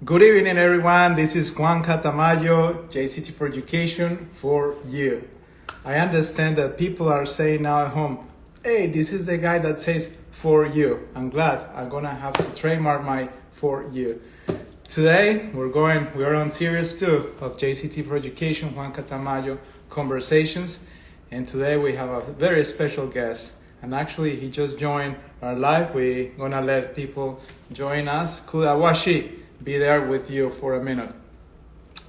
Good evening, everyone. This is Juan Catamayo, JCT for Education for you. I understand that people are saying now at home, hey, this is the guy that says for you. I'm glad I'm gonna have to trademark my for you. Today, we're on series 2 of JCT for Education, Juan Catamayo Conversations. And today we have a very special guest. And actually, he just joined our live. We're gonna let people join us. Kuda be there with you for a minute.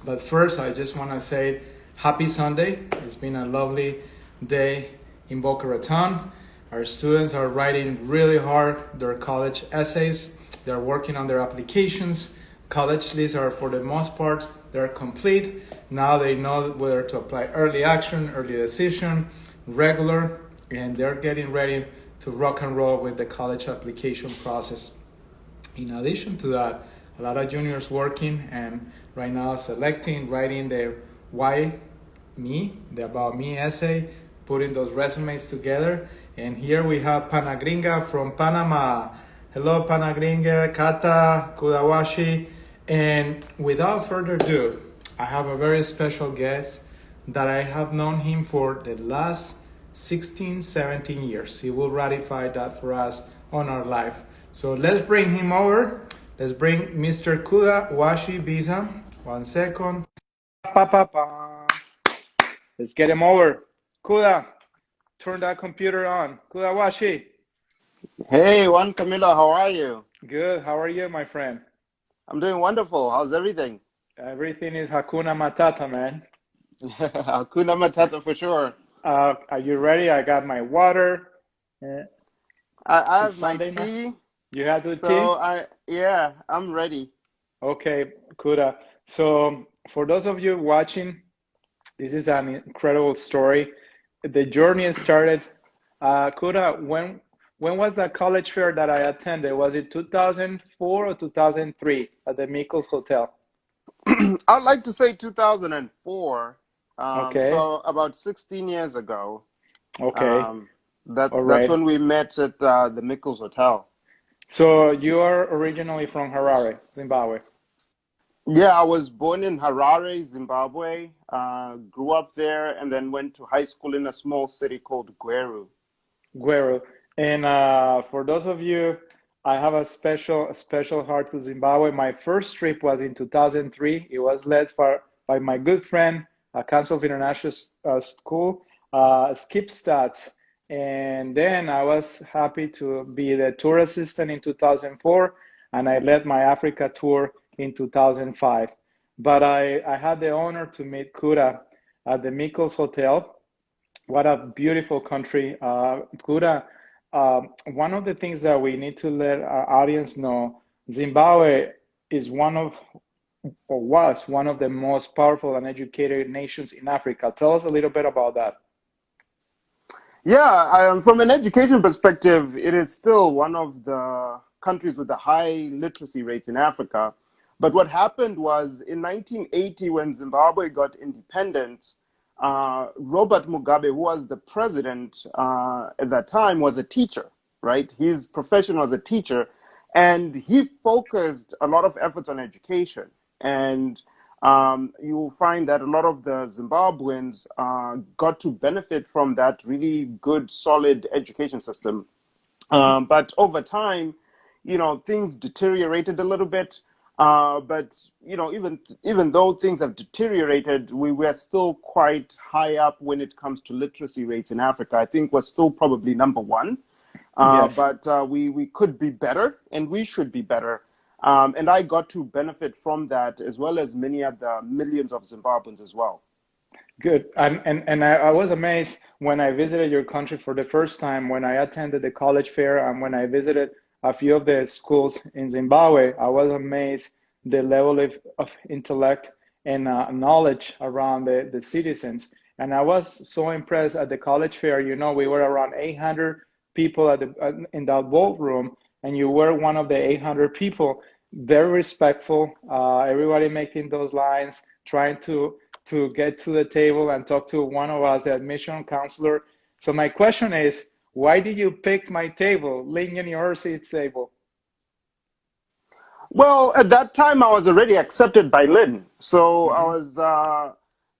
But first, I just want to say happy Sunday. It's been a lovely day in Boca Raton. Our students are writing really hard their college essays. They're working on their applications. College lists are, for the most part, they're complete. Now they know whether to apply early action, early decision, regular, and they're getting ready to rock and roll with the college application process. In addition to that, a lot of juniors working and right now selecting, writing the About Me essay, putting those resumes together. And here we have Panagringa from Panama. Hello, Panagringa, Kata, Kudawashi. And without further ado, I have a very special guest that I have known him for the last 16, 17 years. He will ratify that for us on our live. So let's bring him over. Let's bring Mr. Kuda Biza. 1 second. Let's get him over. Kuda, turn that computer on. Kuda. Hey, Juan Camilo, how are you? Good. How are you, my friend? I'm doing wonderful. How's everything? Everything is Hakuna Matata, man. Hakuna Matata for sure. Are you ready? I got my water. I It's have my Sunday tea. now. You have the tea? I'm ready. Okay, Kuda. So for those of you watching, this is an incredible story. The journey started. Kuda, when was that college fair that I attended? Was it 2004 or 2003 at the Mikkels Hotel? I'd like to say 2004. Okay, So about 16 years ago. okay, Um, all that's right. when we met at the Mikkels Hotel. So you are originally from Harare, Zimbabwe. Yeah, I was born in Harare, Zimbabwe. Grew up there and then went to high school in a small city called Gweru. Guerrero. And for those of you, I have a special heart to Zimbabwe. My first trip was in 2003. It was led by my good friend, Council of International School, Skip Stats. And then I was happy to be the tour assistant in 2004, and I led my Africa tour in 2005. But I had the honor to meet Kuda at the Mikkels Hotel. What a beautiful country, Kuda. One of the things that we need to let our audience know, Zimbabwe is one of, or was one of the most powerful and educated nations in Africa. Tell us a little bit about that. Yeah, from an education perspective, it is still one of the countries with the high literacy rates in Africa. But what happened was in 1980, when Zimbabwe got independence, Robert Mugabe, who was the president at that time, was a teacher, right? His profession was a teacher, and he focused a lot of efforts on education. And you will find that a lot of the Zimbabweans got to benefit from that really good, solid education system. But over time, things deteriorated a little bit. But even though things have deteriorated, we were still quite high up when it comes to literacy rates in Africa. I think we're still probably number one. Yes. But we could be better, and we should be better. And I got to benefit from that, as well as many of the millions of Zimbabweans as well. Good. And I was amazed when I visited your country for the first time, when I attended the college fair and when I visited a few of the schools in Zimbabwe. I was amazed the level of intellect and knowledge around the citizens. And I was so impressed at the college fair. You know, we were around 800 people in that ballroom, and you were one of the 800 people. Very respectful. Everybody making those lines, trying to get to the table and talk to one of us, the admission counselor. So my question is, why did you pick my table, Lingyan University's table? Well, at that time, I was already accepted by Lynn. So I Hmm. was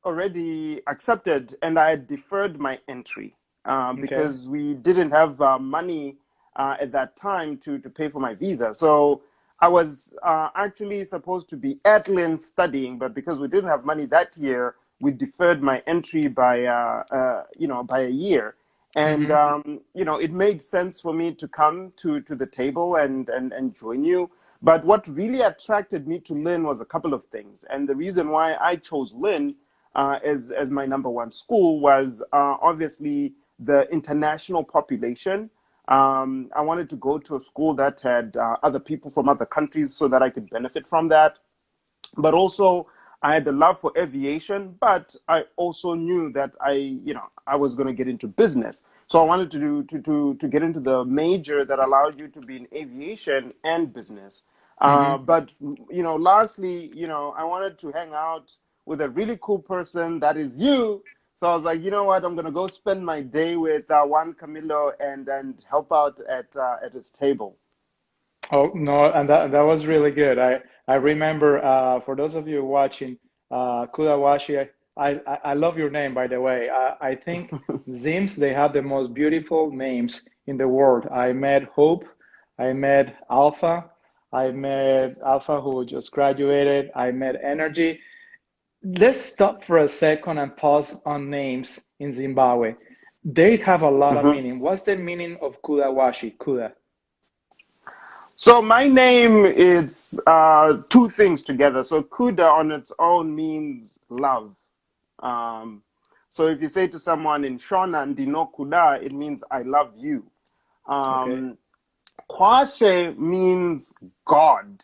already accepted, and I had deferred my entry Okay. because we didn't have money at that time to pay for my visa. So I was actually supposed to be at Lynn studying, but because we didn't have money that year, we deferred my entry by by a year. And Hmm. it made sense for me to come to the table and join you. But what really attracted me to Lynn was a couple of things. And the reason why I chose Lynn as my number one school was obviously the international population. I wanted to go to a school that had other people from other countries so that I could benefit from that. But also, I had a love for aviation, but I also knew that I was going to get into business. So I wanted to get into the major that allowed you to be in aviation and business. Hmm. But lastly, I wanted to hang out with a really cool person that is you. So I was like, you know what? I'm gonna go spend my day with Juan Camilo and help out at his table. Oh no, and that was really good. I remember for those of you watching, Kudawashi. I love your name, by the way. I think Zims, they have the most beautiful names in the world. I met Hope, I met Alpha who just graduated. I met Energy. Let's stop for a second and pause on names in Zimbabwe. They have a lot of Mhm. meaning. What's the meaning of Kudawashi? Kuda. So my name is two things together. So Kuda on its own means love. Um, so if you say to someone in Shona, Ndino Kuda, it means I love you. Okay. Um, Kwashe means God.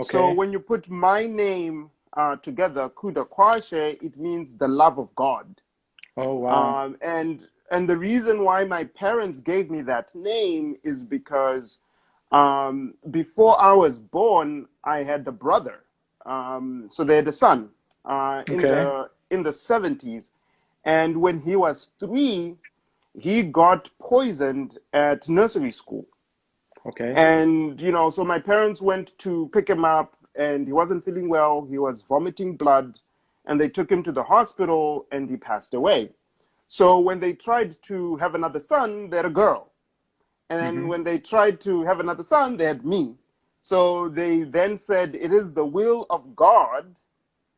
So Okay. when you put my name together, Kuda Kwashe, it means the love of God. Oh, wow. And the reason why my parents gave me that name is because before I was born, I had a brother. So they had a son in Okay. the 70s, and when he was 3, he got poisoned at nursery school. Okay. And so my parents went to pick him up, and he wasn't feeling well. He was vomiting blood, and they took him to the hospital, and he passed away. So when they tried to have another son, they had a girl. And then Hmm. when they tried to have another son, they had me. So they then said, it is the will of God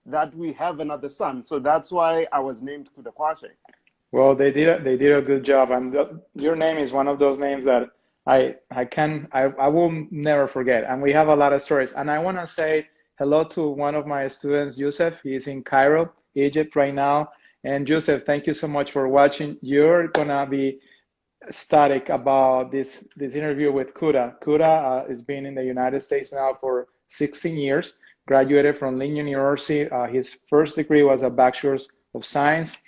that we have another son. So that's why I was named Kudakwashe. Well, they did a good job, and your name is one of those names that I will never forget. And we have a lot of stories. And I want to say hello to one of my students, Yusuf. He's in Cairo, Egypt right now. And Yusuf, thank you so much for watching. You're gonna be static about this interview with Kuda. Kuda has been in the United States now for 16 years. Graduated from Lynn University. His first degree was a Bachelor's of Science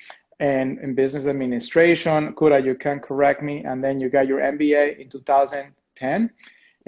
and in Business Administration. Kuda, you can correct me. And then you got your MBA in 2010.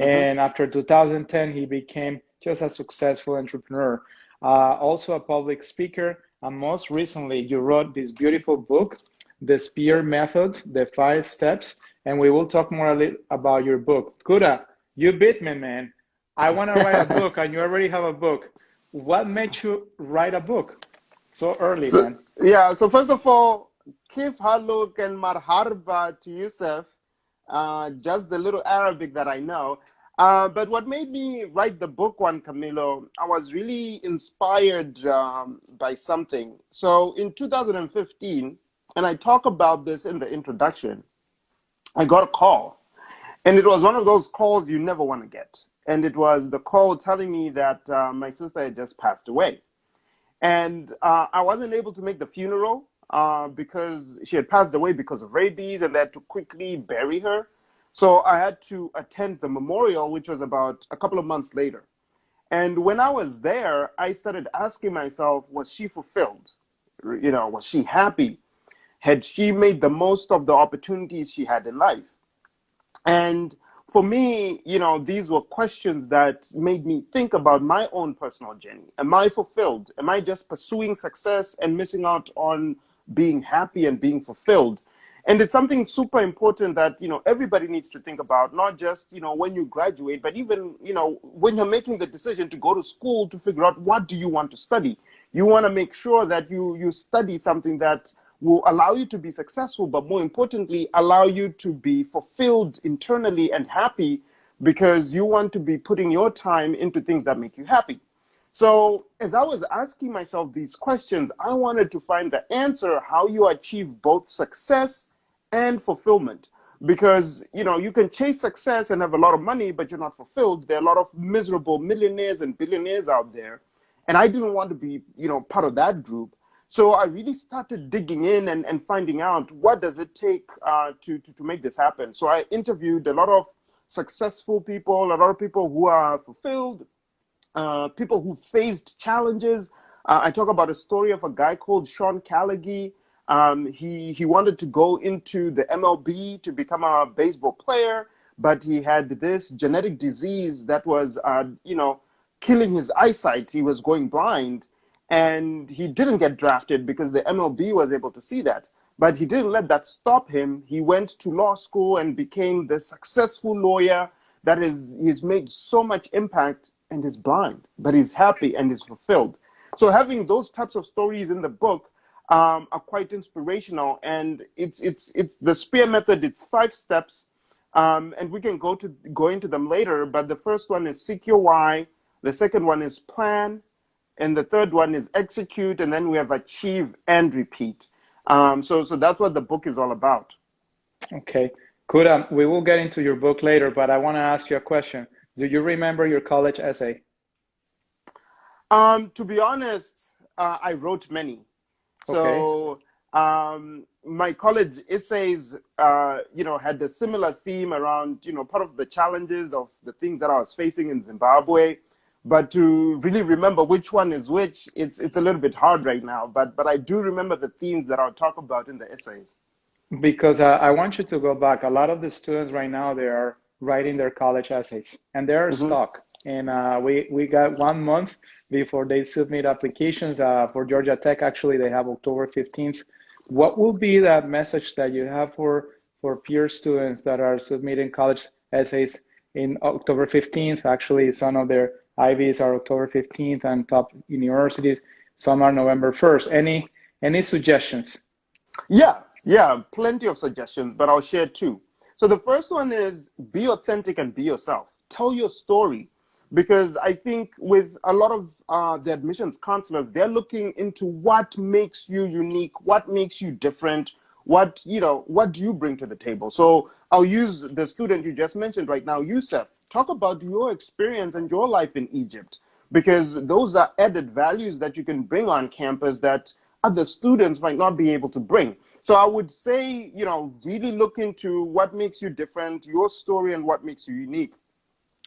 Mm-hmm. And after 2010, he became just a successful entrepreneur. Also a public speaker. And most recently, you wrote this beautiful book, The Spear Method, The Five Steps. And we will talk more about your book. Kuda, you beat me, man. I want to write a book, and you already have a book. What made you write a book so early, So, man? yeah, so first of all, Kif Haluk and Marharba to Yusuf, just the little Arabic that I know. But what made me write the book one, Camilo, I was really inspired by something. So in 2015, and I talk about this in the introduction, I got a call. And it was one of those calls you never want to get. And it was the call telling me that my sister had just passed away. And I wasn't able to make the funeral because she had passed away because of rabies, and they had to quickly bury her. So I had to attend the memorial, which was about a couple of months later. And when I was there, I started asking myself, was she fulfilled? Was she happy? Had she made the most of the opportunities she had in life? And for me, these were questions that made me think about my own personal journey. Am I fulfilled? Am I just pursuing success and missing out on being happy and being fulfilled? And it's something super important that, everybody needs to think about, not just, when you graduate, but even, when you're making the decision to go to school to figure out what do you want to study. You want to make sure that you study something that will allow you to be successful, but more importantly, allow you to be fulfilled internally and happy, because you want to be putting your time into things that make you happy. So as I was asking myself these questions, I wanted to find the answer how you achieve both success and fulfillment. Because, you can chase success and have a lot of money, but you're not fulfilled. There are a lot of miserable millionaires and billionaires out there. And I didn't want to be, part of that group. So I really started digging in and finding out what does it take to make this happen. So I interviewed a lot of successful people, a lot of people who are fulfilled, people who faced challenges. I talk about a story of a guy called Sean Callaghy. He wanted to go into the MLB to become a baseball player, but he had this genetic disease that was, killing his eyesight. He was going blind, and he didn't get drafted because the MLB was able to see that. But he didn't let that stop him. He went to law school and became the successful lawyer that he's made so much impact, and is blind, but he's happy and is fulfilled. So having those types of stories in the book are quite inspirational. And it's the SPEAR method. It's 5 steps, and we can go into them later. But the first one is seek your why. The second one is plan, and the third one is execute, and then we have achieve and repeat. So that's what the book is all about. Okay. Kuda, we will get into your book later, but I want to ask you a question. Do you remember your college essay? To be honest, I wrote many. So my college essays, had a similar theme around, part of the challenges of the things that I was facing in Zimbabwe. But to really remember which one is which, it's a little bit hard right now. But I do remember the themes that I'll talk about in the essays. Because I want you to go back. A lot of the students right now, they are writing their college essays, and they are stuck. And we got 1 month before they submit applications. For Georgia Tech, actually, they have October 15th. What will be that message that you have for peer students that are submitting college essays in October 15th? Actually, some of their IVs are October 15th, and top universities, some are November 1st. Any suggestions? Yeah, plenty of suggestions, but I'll share 2. So the first one is be authentic and be yourself. Tell your story, because I think with a lot of the admissions counselors, they're looking into what makes you unique, what makes you different, what do you bring to the table. So I'll use the student you just mentioned right now, Yusuf. Talk about your experience and your life in Egypt, because those are added values that you can bring on campus that other students might not be able to bring. So I would say, really look into what makes you different, your story, and what makes you unique.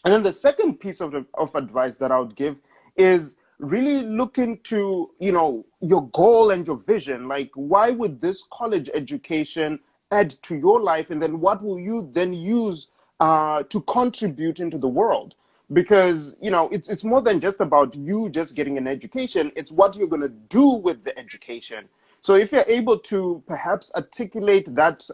And then the second piece of advice that I would give is really look into, your goal and your vision. Like, why would this college education add to your life? And then what will you then use to contribute into the world? Because, it's more than just about you just getting an education. It's what you're going to do with the education. So if you're able to perhaps articulate that,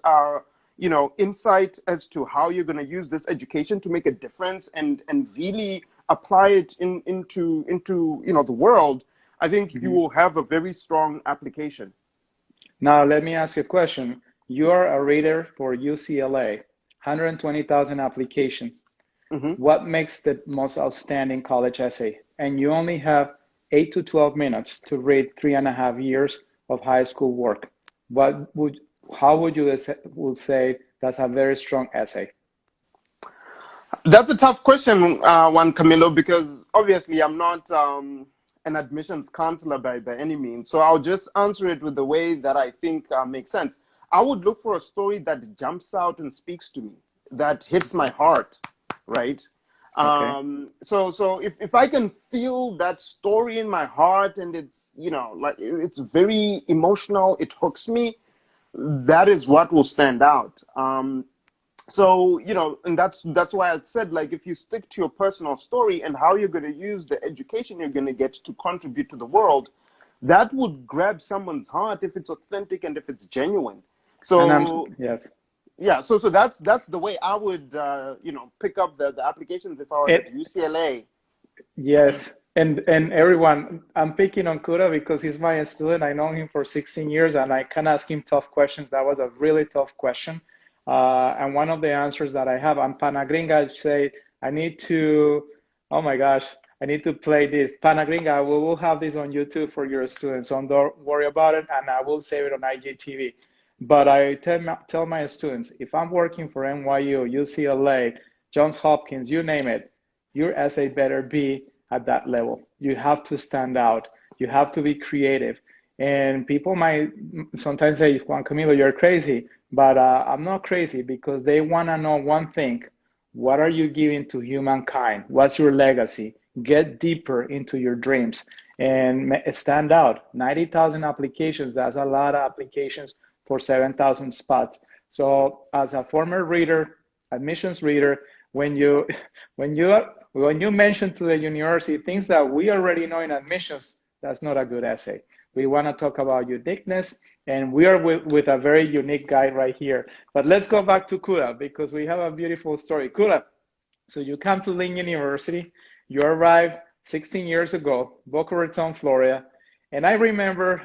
insight as to how you're going to use this education to make a difference and really apply it into the world, I think you will have a very strong application. Now, let me ask you a question. You are a reader for UCLA, 120,000 applications. What makes the most outstanding college essay? And you only have 8 to 12 minutes to read 3.5 years of high school work. How would you say that's a very strong essay? That's a tough question, Juan Camilo, because obviously I'm not an admissions counselor by any means. So I'll just answer it with the way that I think makes sense. I would look for a story that jumps out and speaks to me, that hits my heart, right? Okay. So if I can feel that story in my heart and it's, it's very emotional, it hooks me, that is what will stand out. So, and that's why I said, like, if you stick to your personal story and how you're going to use the education you're going to get to contribute to the world, that would grab someone's heart if it's authentic and if it's genuine. And I'm So yes. yeah, so that's the way I would pick up the applications if I was at It UCLA. yes. And everyone, I'm picking on Kuda because he's my student. I know him for 16 years and I can ask him tough questions. That was a really tough question. And one of the answers that I have, on Panagringa, say, I need to, oh my gosh, I need to play this. Panagringa, we will have this on YouTube for your students, so don't worry about it, and I will save it on IGTV. But I tell my students, if I'm working for NYU, UCLA, Johns Hopkins, you name it, your essay better be at that level. You have to stand out. You have to be creative. And people might sometimes say, Juan Camilo, you're crazy. But I'm not crazy because they want to know one thing. What are you giving to humankind? What's your legacy? Get deeper into your dreams and stand out. 90,000 applications, that's a lot of applications for 7,000 spots. So as a former reader, admissions reader, when you when you when you mention to the university things that we already know in admissions, that's not a good essay. We want to talk about uniqueness, and we are with a very unique guy right here. But let's go back to Kuda because we have a beautiful story. Kuda, so you come to Lynn University, you arrived 16 years ago, Boca Raton, Florida, and I remember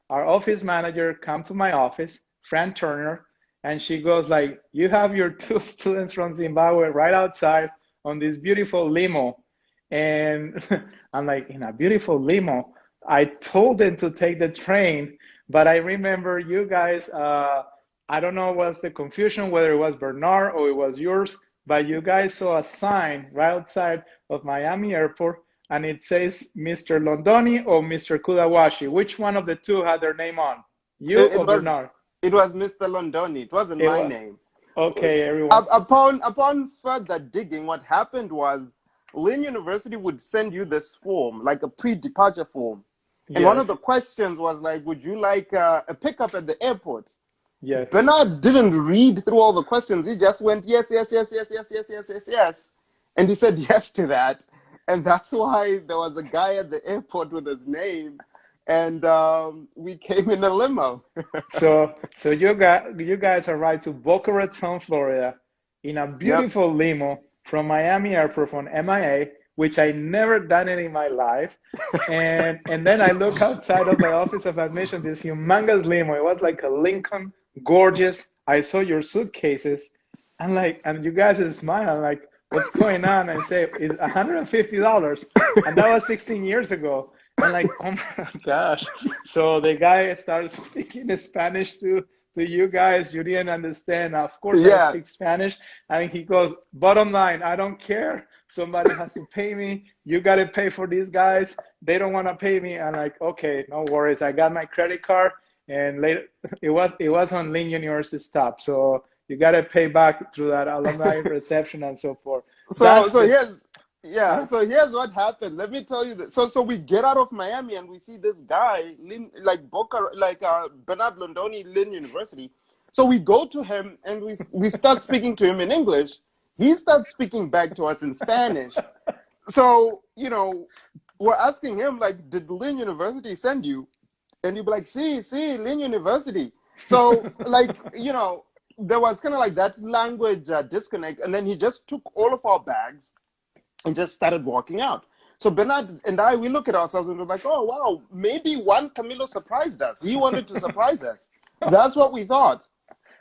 our office manager come to my office, Fran Turner, and she goes like, you have your two students from Zimbabwe right outside on this beautiful limo. And I'm like, in a beautiful limo. I told them to take the train, but I remember you guys, I don't know what's the confusion, whether it was Bernard or it was yours, but you guys saw a sign right outside of Miami Airport and it says Mr. Londoni or Mr. Kudawashi. Which one of the two had their name on? You It, or it was Bernard? it was Mr. Londoni. It wasn't It my was. name. Okay, everyone. Upon further digging, what happened was Lynn University would send you this form, like a pre-departure form. And one Yes, of the questions was like, would you like a pickup at the airport? yes. Bernard didn't read through all the questions. He just went, yes, yes, yes, yes, yes, yes, yes, yes, yes. And he said yes to that. And that's why there was a guy at the airport with his name. And we came in a limo. So you guys arrived to Boca Raton, Florida, in a Yep. beautiful limo from Miami Airport from MIA, which I never done it in my life. And then I look outside of the office of admission, this humongous limo. It was like a Lincoln, gorgeous. I saw your suitcases, and you guys are smiling like, what's going on? And say it's $150, and that was 16 years ago. And like, oh my gosh. So the guy started speaking Spanish to you guys. You didn't understand. Of course, I Yeah. speak Spanish. And he goes, bottom line, I don't care. Somebody has to pay me. You got to pay for these guys. They don't want to pay me. I'm like, okay, no worries. I got my credit card. And later, it was on Lynn University stop. So you got to pay back through that alumni reception and so forth. So That's so the, here's yeah, huh? so here's what happened. Let me tell you this. So we get out of Miami and we see this guy, like Boca, like Bernard Londoni, Lynn University. So we go to him and we start speaking to him in English. He starts speaking back to us in Spanish. So we're asking him like, did Lynn University send you? And you'd be like, see, Lynn University. So like there was kind of like that language disconnect, and then he just took all of our bags and just started walking out. So Bernard and I, we look at ourselves and we're like, oh, wow, maybe Juan Camilo surprised us. He wanted to surprise us. That's what we thought.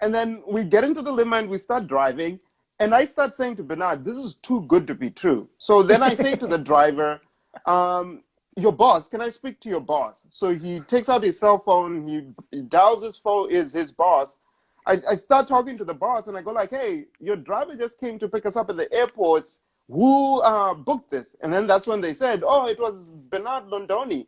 And then we get into the limo and we start driving. And I start saying to Bernard, this is too good to be true. So then I say to the driver, your boss, can I speak to your boss? So he takes out his cell phone, he dials his phone, is his boss. I start talking to the boss and I go like, hey, your driver just came to pick us up at the airport. Who booked this? And then that's when they said, oh, it was Bernard Londoni.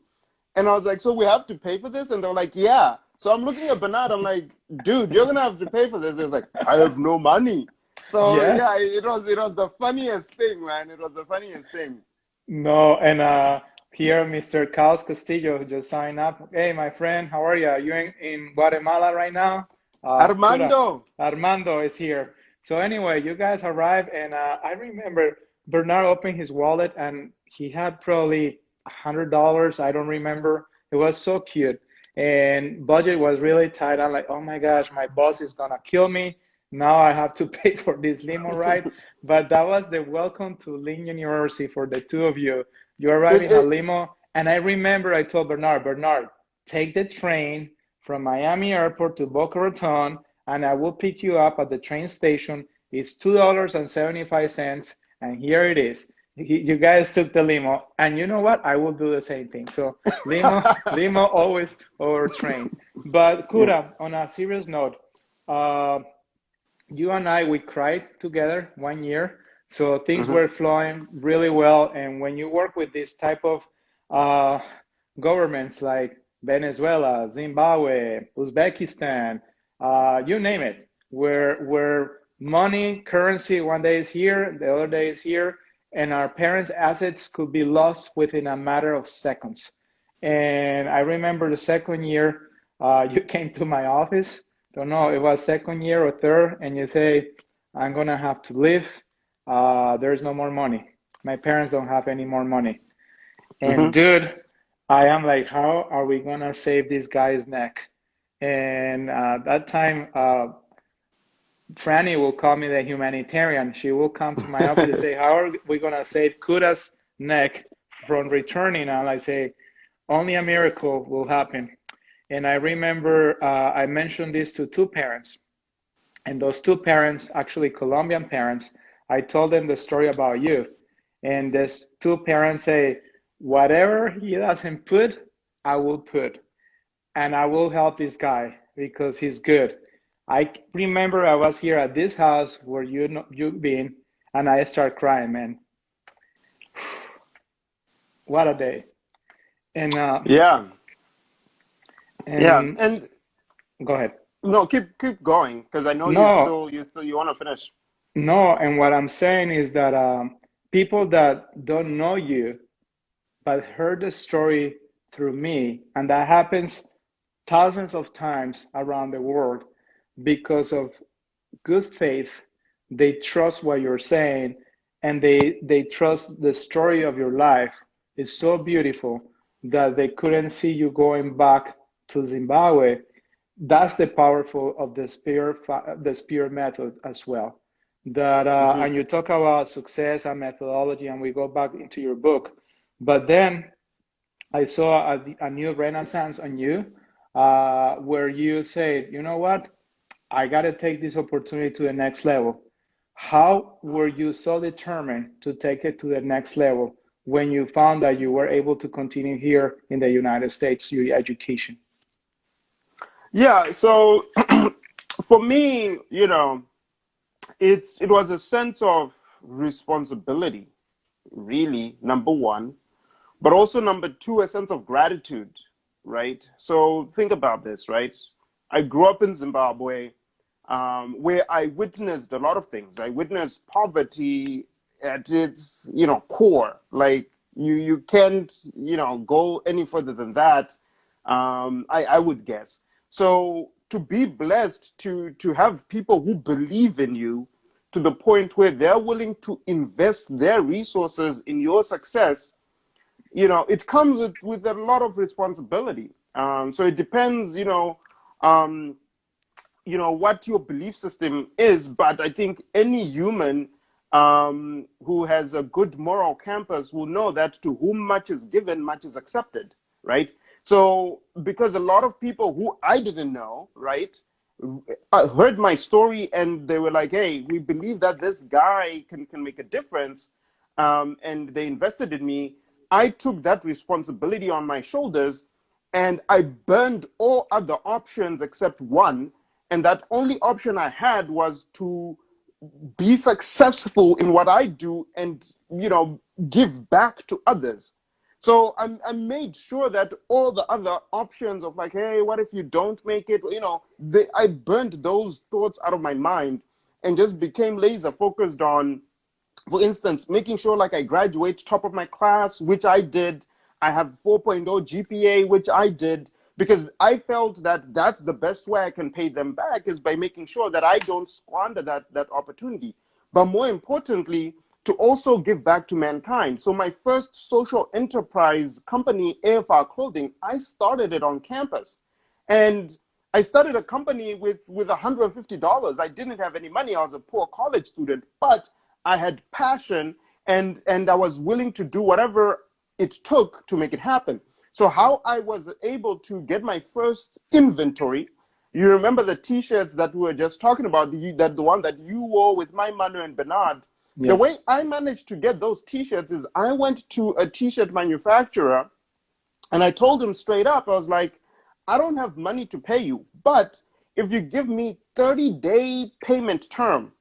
And I was like, so we have to pay for this? And they're like, yeah. So I'm looking at Bernard, I'm like, dude, you're going to have to pay for this. He was like, I have no money. So Yes. yeah, it was the funniest thing, man. It was the funniest thing. No, and here, Mr. Carlos Castillo just signed up. Hey, my friend, how are you? Are you in Guatemala right now? Kuda, Armando. Armando is here. So anyway, you guys arrived, and I remember Bernard opened his wallet, and he had probably $100. I don't remember. It was so cute. and budget was really tight. I'm like, oh my gosh, my boss is gonna kill me. Now I have to pay for this limo ride. But that was the welcome to Lynn University for the two of you. You arrive It, in a it, limo, and I remember I told Bernard, take the train from Miami Airport to Boca Raton, and I will pick you up at the train station. It's $2.75, and here it is. You guys took the limo, and you know what? I will do the same thing. So limo always over train. But yeah. Kuda, on a serious note, uh, you and I, we cried together 1 year. So things Hmm. were flowing really well. And when you work with this type of uh, governments like Venezuela, Zimbabwe, Uzbekistan, you name it, where money, currency, one day is here, the other day is here, and our parents' assets could be lost within a matter of seconds. And I remember the second year, you came to my office. Don't know, it was second year or third, and you say, I'm gonna have to leave. There's no more money. My parents don't have any more money. And Hmm. dude, I am like, how are we gonna save this guy's neck? And that time, Franny will call me the humanitarian. She will come to my office and say, how are we gonna save Kuda's neck from returning? And I say, only a miracle will happen. And I remember I mentioned this to two parents, and those two parents, actually Colombian parents, I told them the story about you. And these two parents say, whatever he doesn't put, I will put. And I will help this guy because he's good. I remember I was here at this house where you've been, and I start crying, man. What a day. And Yeah. Yeah. and And go ahead. no, keep going because I know No, you want to finish. no, and what I'm saying is that people that don't know you but heard the story through me, and that happens thousands of times around the world because of good faith. They trust what you're saying, and they trust the story of your life is so beautiful that they couldn't see you going back to Zimbabwe. That's the powerful of the spear method as well. That Hmm. and you talk about success and methodology, and we go back into your book. But then I saw a new renaissance on you, where you said, you know what, I got to take this opportunity to the next level. How were you so determined to take it to the next level when you found that you were able to continue here in the United States your education? Yeah. So for me, it was a sense of responsibility, really, number one, but also number two, a sense of gratitude, right? So think about this, right? I grew up in Zimbabwe, where I witnessed a lot of things. I witnessed poverty at its, core. Like you can't, go any further than that. I would guess. So to be blessed to have people who believe in you to the point where they're willing to invest their resources in your success, it comes with a lot of responsibility. So it depends, um, what your belief system is, but I think any human who has a good moral compass will know that to whom much is given, much is accepted, right? So because a lot of people who I didn't know, right, heard my story and they were like, hey, we believe that this guy can make a difference, and they invested in me. I took that responsibility on my shoulders, and I burned all other options except one. And that only option I had was to be successful in what I do and, give back to others. So I made sure that all the other options of like, hey, what if you don't make it? I burned those thoughts out of my mind and just became laser focused on, for instance, making sure like I graduate top of my class, which I did. I have 4.0 GPA, which I did, because I felt that that's the best way I can pay them back is by making sure that I don't squander that opportunity. But more importantly, to also give back to mankind. So my first social enterprise company, AFR Clothing, I started it on campus. And I started a company with $150. I didn't have any money. I was a poor college student, but I had passion and I was willing to do whatever it took to make it happen. So how I was able to get my first inventory, you remember the t-shirts that we were just talking about, the one that you wore with my Manu and Bernard. Yeah. The way I managed to get those t-shirts is I went to a t-shirt manufacturer and I told him straight up, I was like, I don't have money to pay you, but if you give me 30-day payment term,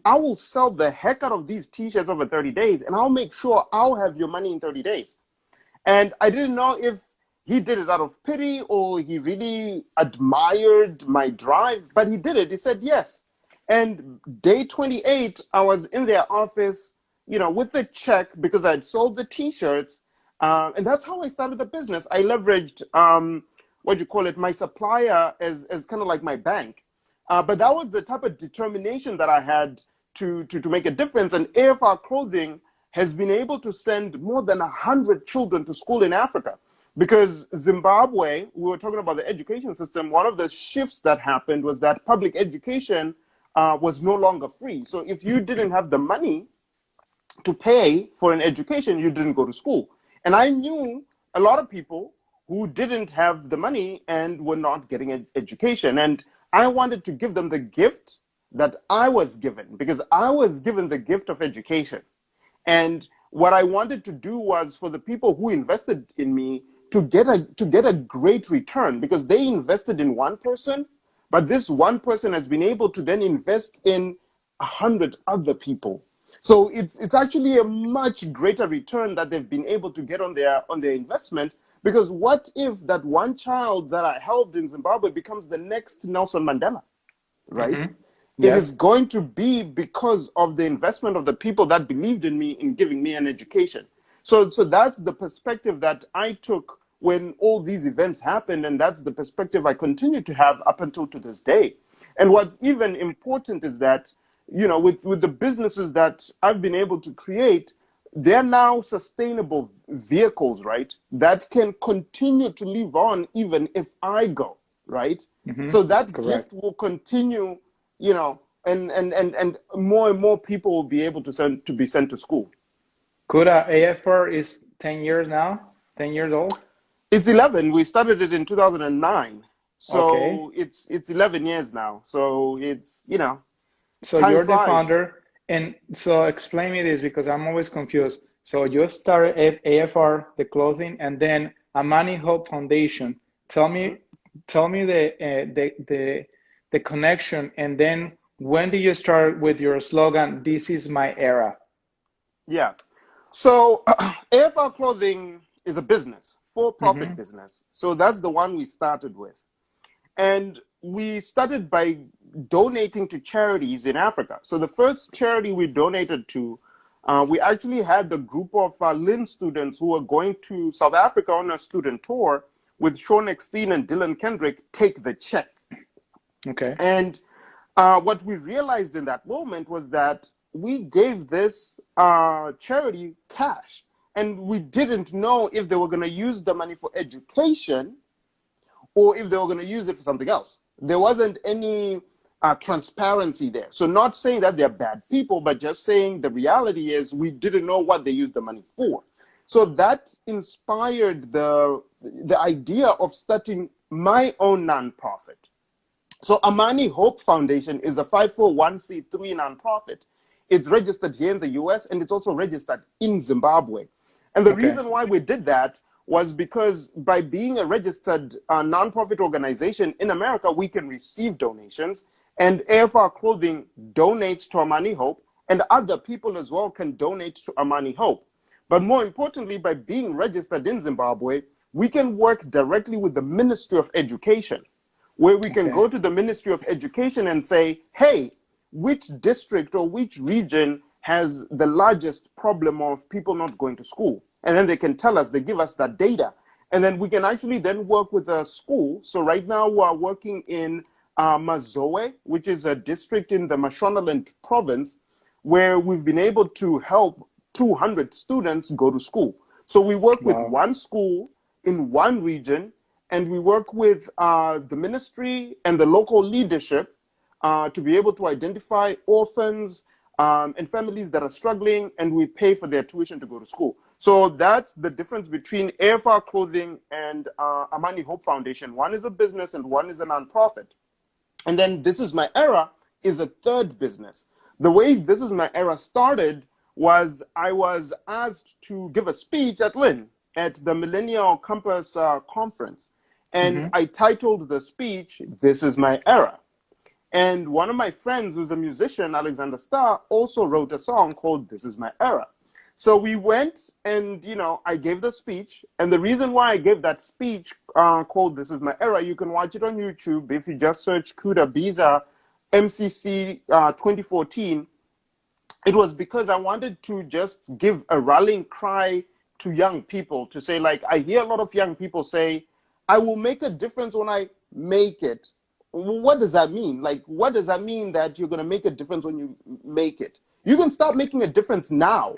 I will sell the heck out of these t-shirts over 30 days and I'll make sure I'll have your money in 30 days. And I didn't know if he did it out of pity or he really admired my drive, but he did it. He said yes. And day 28, I was in their office, with a check because I'd sold the t-shirts. And that's how I started the business. I leveraged, my supplier as kind of like my bank. But that was the type of determination that I had to make a difference. And AFR Clothing has been able to send more than 100 children to school in Africa. Because Zimbabwe, we were talking about the education system, one of the shifts that happened was that public education was no longer free. So if you didn't have the money to pay for an education, you didn't go to school. And I knew a lot of people who didn't have the money and were not getting an education. And I wanted to give them the gift that I was given, because I was given the gift of education. And what I wanted to do was for the people who invested in me to get a great return, because they invested in one person, but this one person has been able to then invest in 100 other people. So it's actually a much greater return that they've been able to get on their investment. Because what if that one child that I helped in Zimbabwe becomes the next Nelson Mandela, right? Mm-hmm. It Yes. is going to be because of the investment of the people that believed in me in giving me an education. So that's the perspective that I took when all these events happened, and that's the perspective I continue to have up until to this day. And what's even important is that, with the businesses that I've been able to create, they're now sustainable vehicles, right? That can continue to live on even if I go, right? Mm-hmm. So that Correct. gift will continue, and more people will be able to be sent to school. Kuda AFR is 10 years now, 10 years old. It's 11. We started it in 2009. Okay. So it's 11 years now. So it's, So time you're the flies. founder, and so explain me this because I'm always confused. So you started AFR, the clothing, and then Amani Hope Foundation. Tell me the connection, and then when did you start with your slogan, "This is my era"? Yeah. So AFR Clothing is a business, for-profit Mm-hmm. business. So that's the one we started with. And we started by donating to charities in Africa. So the first charity we donated to, we actually had a group of Lynn students who were going to South Africa on a student tour with Sean Eckstein and Dylan Kendrick take the check. Okay. And what we realized in that moment was that we gave this charity cash, and we didn't know if they were going to use the money for education or if they were going to use it for something else. There wasn't any transparency there. So not saying that they're bad people, but just saying the reality is we didn't know what they used the money for. So that inspired the idea of starting my own nonprofit. So Amani Hope Foundation is a 501c3 nonprofit. It's registered here in the US and it's also registered in Zimbabwe. And the reason why we did that was because by being a registered nonprofit organization in America, we can receive donations, and AFR Clothing donates to Amani Hope, and other people as well can donate to Amani Hope. But more importantly, by being registered in Zimbabwe, we can work directly with the Ministry of Education, where we can go to the Ministry of Education and say, hey, which district or which region has the largest problem of people not going to school? And then they can tell us, they give us that data. And then we can actually then work with a school. So right now we are working in Mazoe, which is a district in the Mashonaland province, where we've been able to help 200 students go to school. So we work with Wow. one school in one region, and we work with the ministry and the local leadership to be able to identify orphans and families that are struggling, and we pay for their tuition to go to school. So that's the difference between AFR Clothing and Amani Hope Foundation. One is a business and one is a nonprofit. And then This Is My Era is a third business. The way This Is My Era started was I was asked to give a speech at Lynn at the Millennial Campus Conference. And Mm-hmm. I titled the speech, This Is My Era. And one of my friends, who's a musician, Alexander Starr, also wrote a song called This Is My Era. So we went and, I gave the speech. And the reason why I gave that speech called This Is My Era, you can watch it on YouTube. If you just search Kuda Biza MCC 2014, it was because I wanted to just give a rallying cry to young people to say, like, I hear a lot of young people say, I will make a difference when I make it. What does that mean? Like, what does that mean that you're going to make a difference when you make it? You can start making a difference now.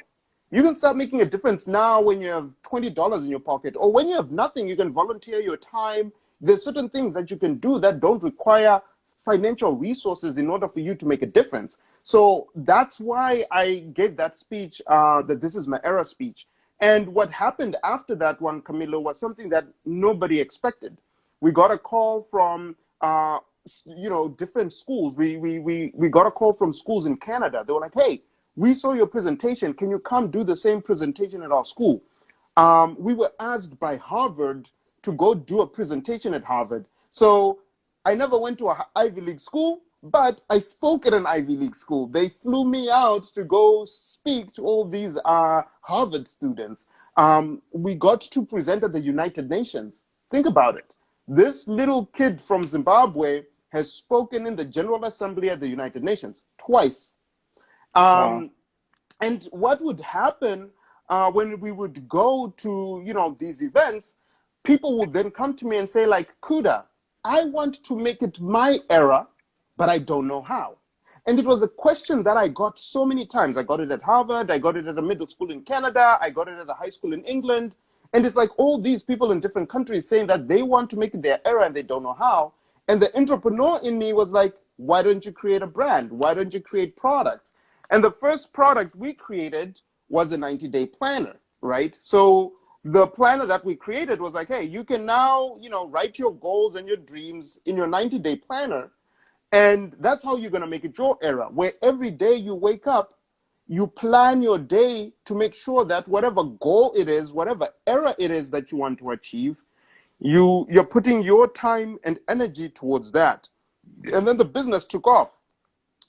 You can start making a difference now when you have $20 in your pocket, or when you have nothing, you can volunteer your time. There's certain things that you can do that don't require financial resources in order for you to make a difference. So that's why I gave that speech, that This Is My Era speech. And what happened after that one, Camilo, was something that nobody expected. We got a call from, different schools. We got a call from schools in Canada. They were like, hey, we saw your presentation. Can you come do the same presentation at our school? We were asked by Harvard to go do a presentation at Harvard. So I never went to an Ivy League school, but I spoke at an Ivy League school. They flew me out to go speak to all these Harvard students. We got to present at the United Nations. Think about it. This little kid from Zimbabwe has spoken in the General Assembly at the United Nations twice. Wow. And what would happen when we would go to, these events, people would then come to me and say, like, Kuda, I want to make it my era, but I don't know how. And it was a question that I got so many times. I got it at Harvard, I got it at a middle school in Canada, I got it at a high school in England. And it's like all these people in different countries saying that they want to make it their era and they don't know how. And the entrepreneur in me was like, why don't you create a brand? Why don't you create products? And the first product we created was a 90-day planner, right? So the planner that we created was like, hey, you can now, write your goals and your dreams in your 90-day planner. And that's how you're going to make it your era, where every day you wake up, you plan your day to make sure that whatever goal it is, whatever era it is that you want to achieve, you're putting your time and energy towards that. And then the business took off.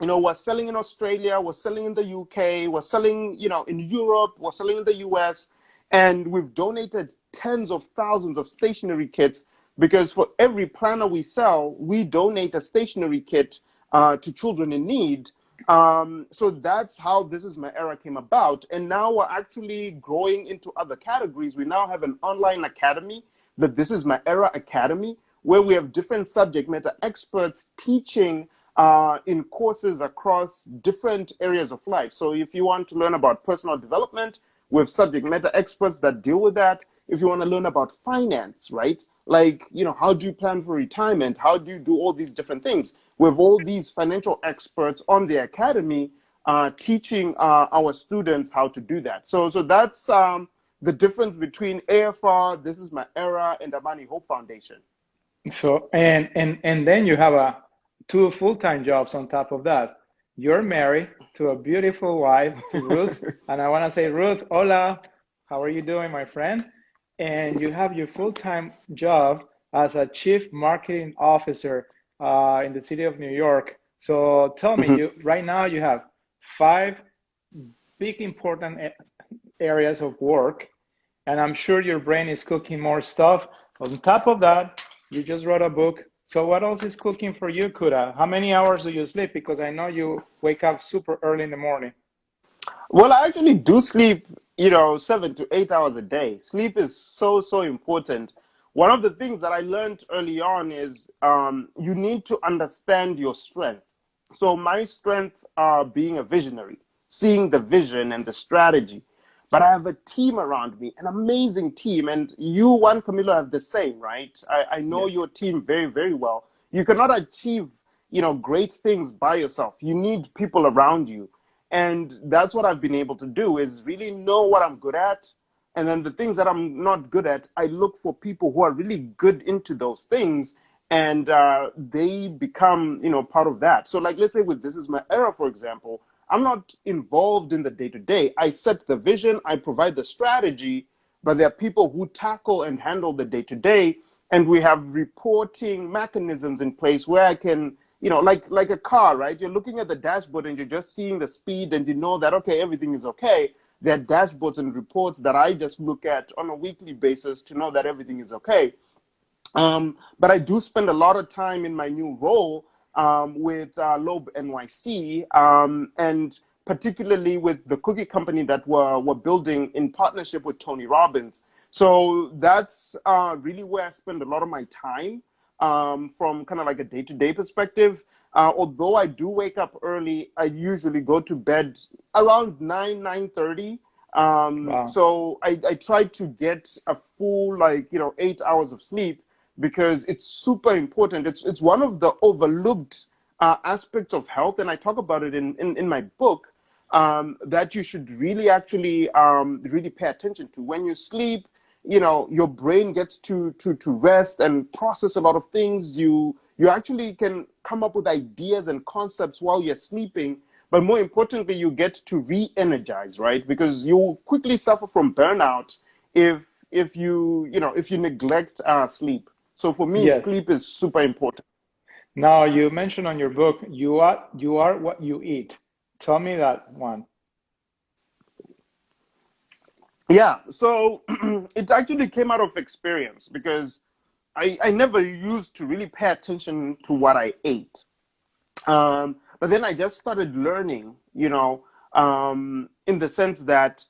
We're selling in Australia, we're selling in the UK, we're selling, in Europe, we're selling in the US, and we've donated tens of thousands of stationery kits, because for every planner we sell, we donate a stationery kit to children in need. So that's how This Is My Era came about. And now we're actually growing into other categories. We now have an online academy, the This Is My Era Academy, where we have different subject matter experts teaching in courses across different areas of life. So if you want to learn about personal development, we have subject matter experts that deal with that. If you want to learn about finance, right? Like, how do you plan for retirement? How do you do all these different things? We have all these financial experts on the academy teaching our students how to do that. So that's the difference between AFR, This Is My Era, and Amani Hope Foundation. So and then you have two full-time jobs on top of that. You're married to a beautiful wife, to Ruth, and I want to say, Ruth, hola, how are you doing, my friend? And you have your full-time job as a chief marketing officer in the city of New York. So tell me, Mhm. you right now you have five big important areas of work, and I'm sure your brain is cooking more stuff. On top of that, you just wrote a book. So what else is cooking for you, Kuda? How many hours do you sleep? Because I know you wake up super early in the morning. Well, I actually do sleep, 7 to 8 hours a day. Sleep is so, so important. One of the things that I learned early on is you need to understand your strength. So my strength being a visionary. seeing the vision and the strategy. But I have a team around me, an amazing team. And you, Juan Camilo, have the same, right? I know Yes. your team very, very well. You cannot achieve, great things by yourself. You need people around you. And that's what I've been able to do, is really know what I'm good at. And then the things that I'm not good at, I look for people who are really good into those things, and they become, part of that. So like, let's say with This Is My Era, for example, I'm not involved in the day-to-day. I set the vision, I provide the strategy, but there are people who tackle and handle the day-to-day, and we have reporting mechanisms in place where I can, like a car, right? You're looking at the dashboard and you're just seeing the speed, and you know that, okay, everything is okay. There are dashboards and reports that I just look at on a weekly basis to know that everything is okay. But I do spend a lot of time in my new role with Loeb NYC, and particularly with the cookie company that we're building in partnership with Tony Robbins. So that's really where I spend a lot of my time, from kind of like a day-to-day perspective. Although I do wake up early, I usually go to bed around 9:30. Wow. So I try to get a full, 8 hours of sleep, because it's super important. It's one of the overlooked aspects of health, and I talk about it in my book, that you should really actually really pay attention to. When you sleep, your brain gets to rest and process a lot of things. You actually can come up with ideas and concepts while you're sleeping, but more importantly, you get to re-energize, right? Because you quickly suffer from burnout if you neglect sleep. So for me, Yes. sleep is super important. Now, you mentioned on your book, you are what you eat. Tell me that one. Yeah, so it actually came out of experience, because I never used to really pay attention to what I ate. But then I just started learning, in the sense that,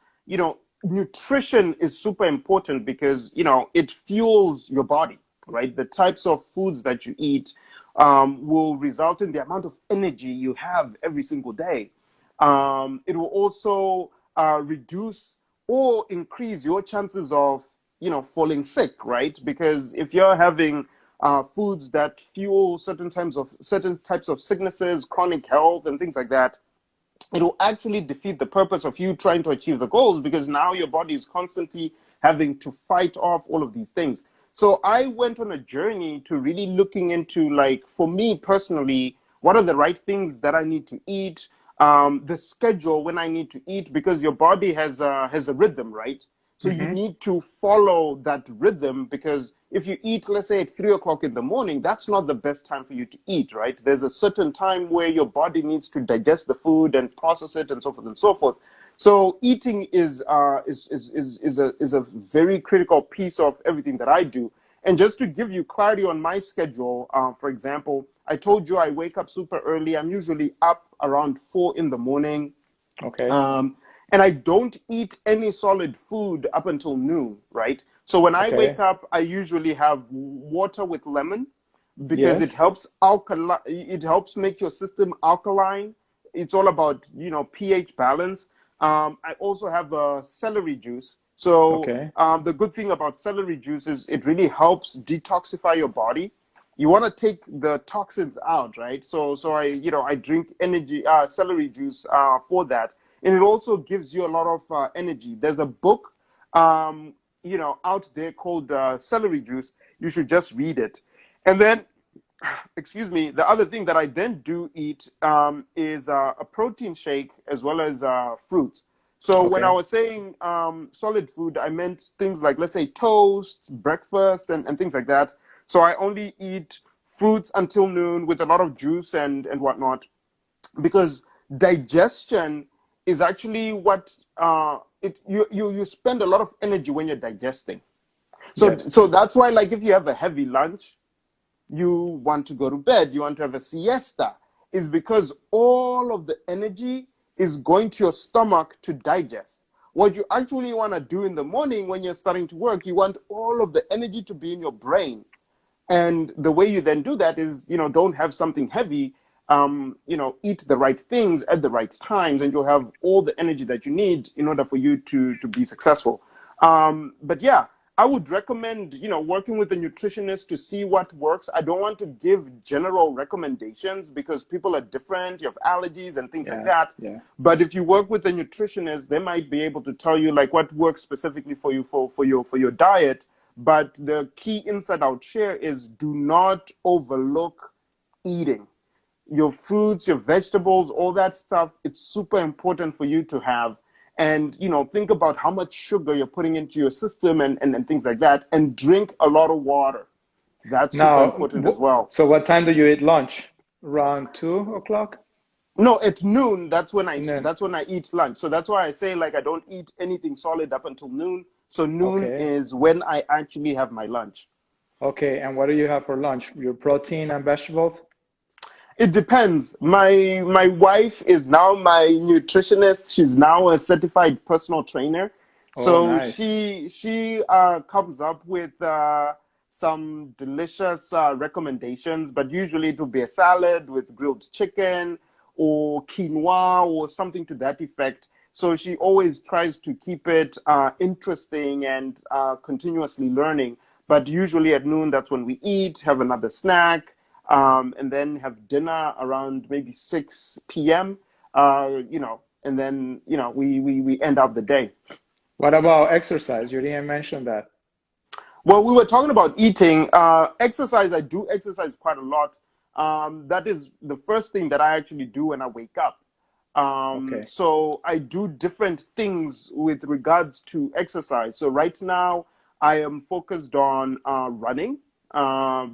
nutrition is super important, because, it fuels your body, right? The types of foods that you eat will result in the amount of energy you have every single day. It will also reduce or increase your chances of, falling sick, right? Because if you're having foods that fuel certain types of sicknesses, chronic health, and things like that, it will actually defeat the purpose of you trying to achieve the goals, because now your body is constantly having to fight off all of these things. So I went on a journey to really looking into, like, for me personally, what are the right things that I need to eat, the schedule when I need to eat, because your body has a rhythm, right? So you Mm-hmm. need to follow that rhythm, because if you eat, let's say, at 3 o'clock in the morning, that's not the best time for you to eat, right? There's a certain time where your body needs to digest the food and process it, and so forth and so forth. So eating is a very critical piece of everything that I do. And just to give you clarity on my schedule, for example, I told you I wake up super early. I'm usually up around 4 in the morning. Okay. Um, and I don't eat any solid food up until noon, right? So when I wake Okay. up, I usually have water with lemon, because it Yes. helps it helps make your system alkaline. It's all about, pH balance. I also have a celery juice. So Okay. the good thing about celery juice is it really helps detoxify your body. You want to take the toxins out, right? So I drink energy celery juice for that, and it also gives you a lot of energy. There's a book, out there called Celery Juice. You should just read it. And then, excuse me, the other thing that I then do eat is a protein shake, as well as fruits. So when I Okay. was saying solid food, I meant things like, let's say, toast, breakfast, and things like that. So I only eat fruits until noon with a lot of juice and whatnot, because digestion is actually what you spend a lot of energy when you're digesting. So Yes. so that's why, like, if you have a heavy lunch, you want to go to bed, you want to have a siesta, is because all of the energy is going to your stomach to digest. What you actually want to do in the morning when you're starting to work, you want all of the energy to be in your brain. And the way you then do that is, don't have something heavy. eat the right things at the right times, and you'll have all the energy that you need in order for you to be successful. But yeah, I would recommend, working with a nutritionist to see what works. I don't want to give general recommendations because people are different. You have allergies and things like Yeah, that. yeah. But if you work with a nutritionist, they might be able to tell you like what works specifically for you for your diet. But the key insight I would share is do not overlook eating your fruits, your vegetables, all that stuff. It's super important for you to have. And, think about how much sugar you're putting into your system and things like that. And drink a lot of water. That's super Now, important as well. so what time do you eat lunch? Around 2 o'clock? No, at noon, Noon. that's when I eat lunch. So that's why I say like I don't eat anything solid up until noon. So noon Okay. is when I actually have my lunch. Okay. And what do you have for lunch? Your protein and vegetables? It depends. My wife is now my nutritionist. She's now a certified personal trainer. Oh, So nice. she comes up with some delicious recommendations, but usually it will be a salad with grilled chicken or quinoa or something to that effect. So she always tries to keep it interesting and continuously learning. But usually at noon, that's when we eat, have another snack, and then have dinner around maybe 6 p.m. And then we end up the day. What about exercise? You didn't mention that. Well, we were talking about eating. Exercise, I do exercise quite a lot. That is the first thing that I actually do when I wake up. Okay. So I do different things with regards to exercise. So right now, I am focused on running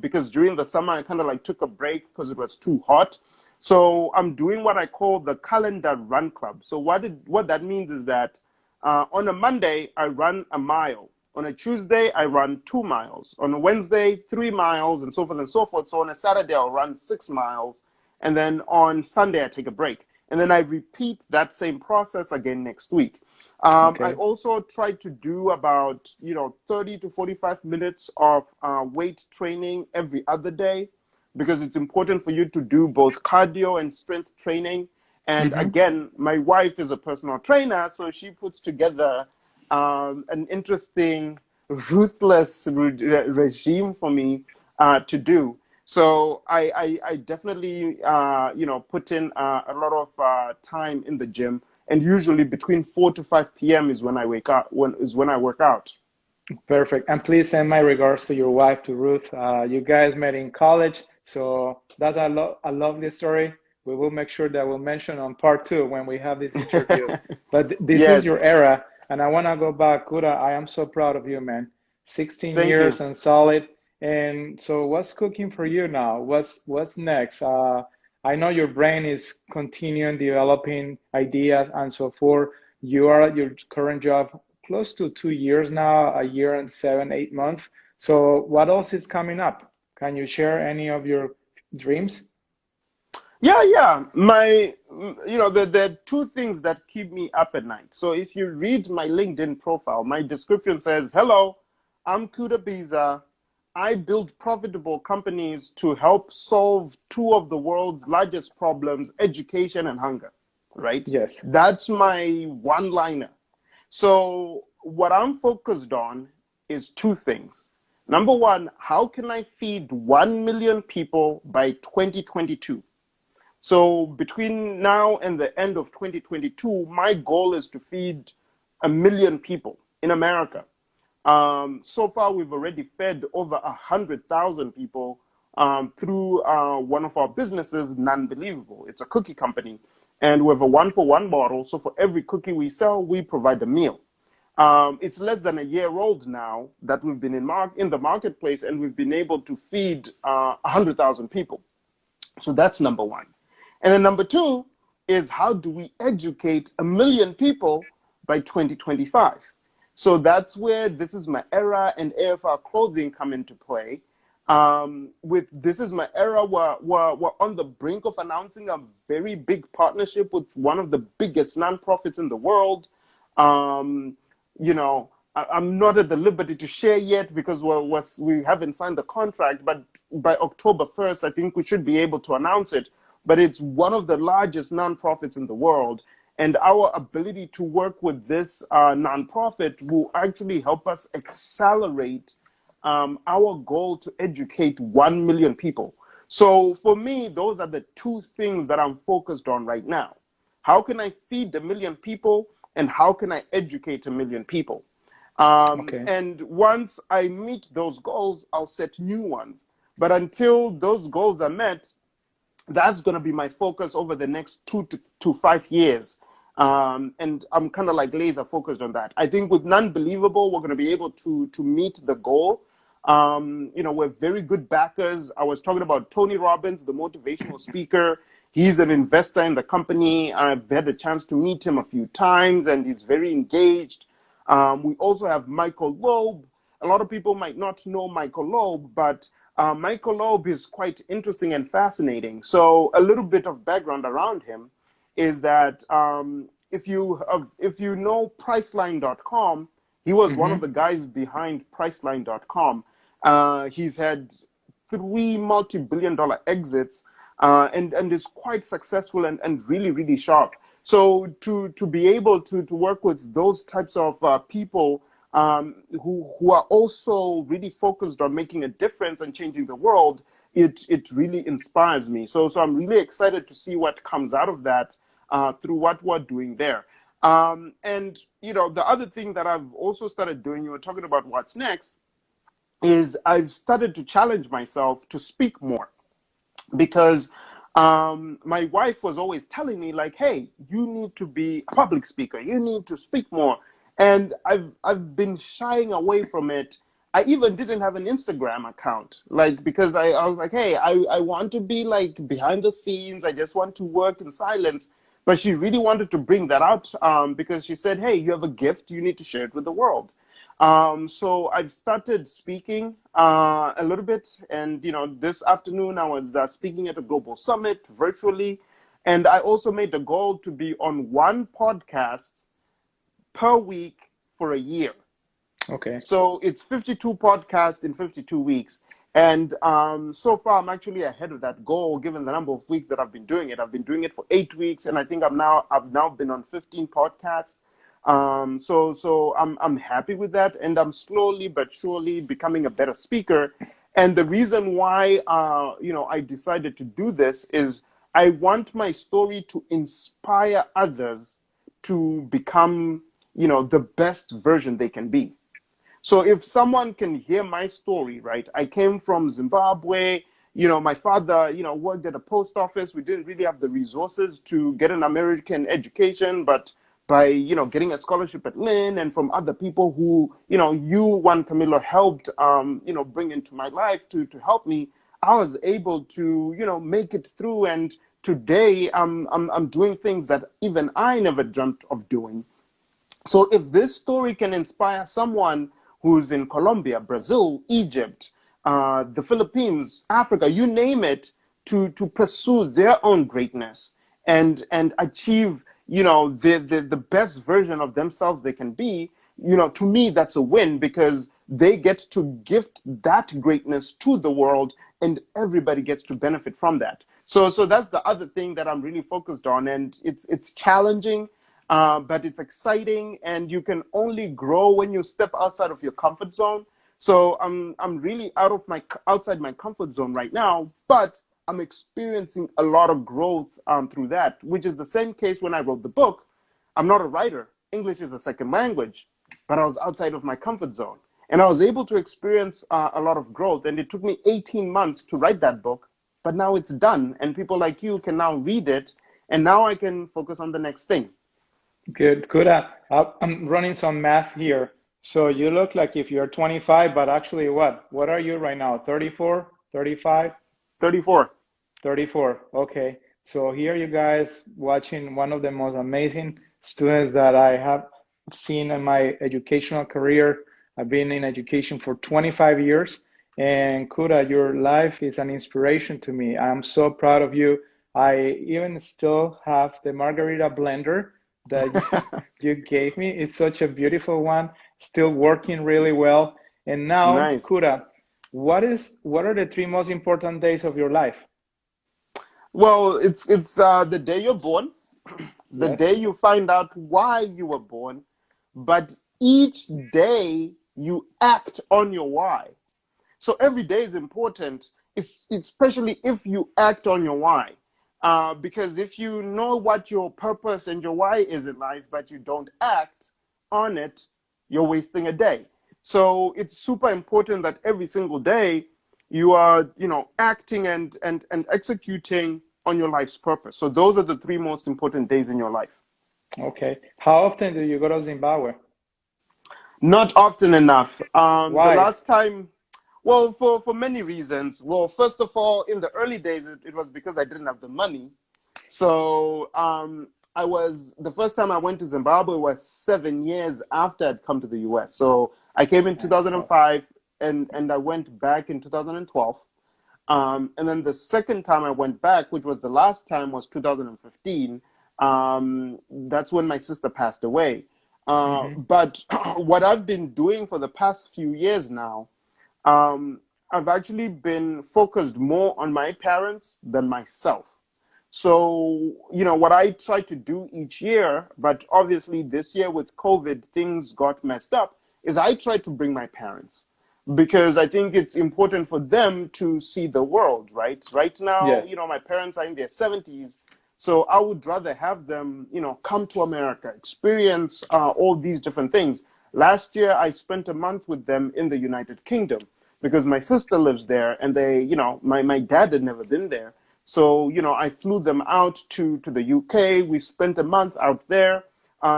because during the summer, I kind of like took a break because it was too hot. So I'm doing what I call the calendar run club. So what that means is that on a Monday, I run a mile. On a Tuesday, I run 2 miles. On a Wednesday, 3 miles, and so forth and so forth. So on a Saturday, I'll run 6 miles. And then on Sunday, I take a break. And then I repeat that same process again next week. I Okay. also try to do about 30 to 45 minutes of weight training every other day because it's important for you to do both cardio and strength training. And Mm-hmm. again, my wife is a personal trainer, so she puts together an interesting, ruthless regime for me to do. So I definitely put in a lot of time in the gym, and usually between 4 to 5 p.m. is when I wake up. When I work out. Perfect. And please send my regards to your wife, to Ruth. You guys met in college, so that's a lovely story. We will make sure that we'll mention on part two when we have this interview. But this is your Yes, era, and I want to go back. Kuda, I am so proud of you, man. 16 thank years you. and solid. And so, what's cooking for you now? What's next? I know your brain is continuing developing ideas and so forth. You are at your current job close to 2 years now, a year and 7, 8 months. So, what else is coming up? Can you share any of your dreams? Yeah, yeah. There are two things that keep me up at night. So if you read my LinkedIn profile, my description says, "Hello, I'm Kuda Biza. I build profitable companies to help solve two of the world's largest problems, education and hunger." Right? Yes. That's my one-liner. So what I'm focused on is two things. Number one, how can I feed 1 million people by 2022? So between now and the end of 2022, my goal is to feed 1 million people in America. So far, we've already fed over 100,000 people through one of our businesses, Nonbelievable. It's a cookie company, and we have a one-for-one model. So for every cookie we sell, we provide a meal. It's less than a year old now that we've been in the marketplace, and we've been able to feed 100,000 people. So that's number one. And then number two is how do we educate 1 million people by 2025? So that's where This Is My Era and AFR Clothing come into play. With This Is My Era, we're on the brink of announcing a very big partnership with one of the biggest nonprofits in the world. Um, I'm not at the liberty to share yet because we haven't signed the contract, but by October 1st, I think we should be able to announce it. but it's one of the largest nonprofits in the world. And our ability to work with this nonprofit will actually help us accelerate our goal to educate 1 million people. So for me, those are the two things that I'm focused on right now. How can I feed 1 million people, and how can I educate 1 million people? Okay. And once I meet those goals, I'll set new ones. But until those goals are met, that's going to be my focus over the next 2 to 5 years. And I'm kind of like laser focused on that. I think with Non-Believable, we're going to be able to meet the goal. We're very good backers. I was talking about Tony Robbins, the motivational speaker. He's an investor in the company. I've had a chance to meet him a few times, and he's very engaged. We also have Michael Loeb. A lot of people might not know Michael Loeb, but Michael Loeb is quite interesting and fascinating. So a little bit of background around him is that if you know Priceline.com, he was one of the guys behind Priceline.com. He's had 3 multi-billion-dollar exits, and is quite successful and really, really sharp. So to be able to work with those types of people who are also really focused on making a difference and changing the world, it really inspires me. So I'm really excited to see what comes out of that through what we're doing there. And the other thing that I've also started doing, you were talking about what's next, is I've started to challenge myself to speak more, because my wife was always telling me, like, hey, you need to be a public speaker, you need to speak more. And I've been shying away from it. I even didn't have an Instagram account, like, because I was like, hey, I want to be like behind the scenes. I just want to work in silence. But she really wanted to bring that out, because she said, hey, you have a gift, you need to share it with the world. So I've started speaking a little bit. And, this afternoon I was speaking at a global summit virtually. And I also made a goal to be on one podcast per week for a year. Okay. So it's 52 podcasts in 52 weeks. And so far, I'm actually ahead of that goal, given the number of weeks that I've been doing it. I've been doing it for 8 weeks, and I think I've now been on 15 podcasts. So I'm happy with that, and I'm slowly but surely becoming a better speaker. And the reason why I decided to do this is I want my story to inspire others to become the best version they can be. So if someone can hear my story, right? I came from Zimbabwe. My father, worked at a post office. We didn't really have the resources to get an American education, but by, getting a scholarship at Lynn and from other people who, you, Juan Camilo, helped, bring into my life to help me, I was able to, make it through. And today I'm doing things that even I never dreamt of doing. So if this story can inspire someone who's in Colombia, Brazil, Egypt, the Philippines, Africa, you name it, to pursue their own greatness and achieve, the best version of themselves they can be, to me, that's a win, because they get to gift that greatness to the world, and everybody gets to benefit from that. So that's the other thing that I'm really focused on, and it's challenging. But it's exciting, and you can only grow when you step outside of your comfort zone. So I'm really outside my comfort zone right now, but I'm experiencing a lot of growth through that, which is the same case when I wrote the book. I'm not a writer. English is a second language, but I was outside of my comfort zone, and I was able to experience a lot of growth. And it took me 18 months to write that book, but now it's done, and people like you can now read it, and now I can focus on the next thing. Good. Kuda, I'm running some math here. So you look like if you're 25, but actually what? What are you right now? 34, 35? 34. 34. Okay. So here you guys watching one of the most amazing students that I have seen in my educational career. I've been in education for 25 years. And Kuda, your life is an inspiration to me. I'm so proud of you. I even still have the margarita blender that you gave me. It's such a beautiful one, still working really well. And now, Nice. Kuda, what are the 3 most important days of your life? Well, it's the day you're born, the Yes. day you find out why you were born, but each day you act on your why. So every day is important, especially if you act on your why. Because if you know what your purpose and your why is in life, but you don't act on it, you're wasting a day. So it's super important that every single day you are, acting and executing on your life's purpose. So those are the three most important days in your life. Okay. How often do you go to Zimbabwe? Not often enough. The Why? last time, well, for many reasons. Well, first of all, in the early days, it was because I didn't have the money. So the first time I went to Zimbabwe was 7 years after I'd come to the US. So I came in Oh, 2005 and I went back in 2012. And then the second time I went back, which was the last time, was 2015. That's when my sister passed away. mm-hmm. But what I've been doing for the past few years now, I've actually been focused more on my parents than myself. So, what I try to do each year, but obviously this year with COVID, things got messed up, is I try to bring my parents because I think it's important for them to see the world, right? Right now, Yes. my parents are in their 70s. So I would rather have them, come to America, experience all these different things. Last year, I spent a month with them in the United Kingdom because my sister lives there and my dad had never been there. So, I flew them out to the UK. We spent a month out there.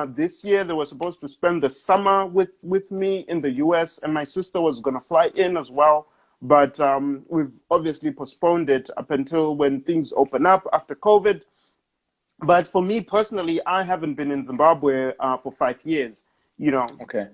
This year, they were supposed to spend the summer with me in the US, and my sister was going to fly in as well. But we've obviously postponed it up until when things open up after COVID. But for me personally, I haven't been in Zimbabwe for 5 years. You know, Okay.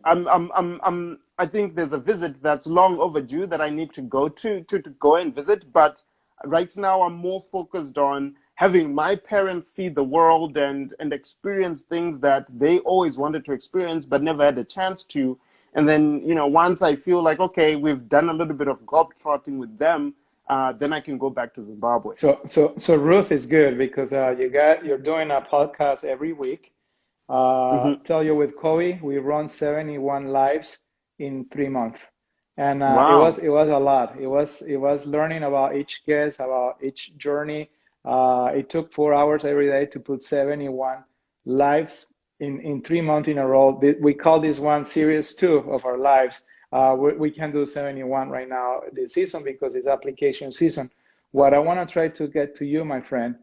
I think there's a visit that's long overdue that I need to go to go and visit. But right now, I'm more focused on having my parents see the world and experience things that they always wanted to experience but never had a chance to. And then, once I feel like, okay, we've done a little bit of globetrotting with them, then I can go back to Zimbabwe. So Ruth is good because you're doing a podcast every week. Hmm. Tell you with Kobe, we run 71 lives in 3 months, and Wow. it was a lot. It was learning about each guest, about each journey. It took 4 hours every day to put 71 lives in 3 months in a row. We call this one series two of our lives. We can do 71 right now this season because it's application season. What I want to try to get to you, my friend,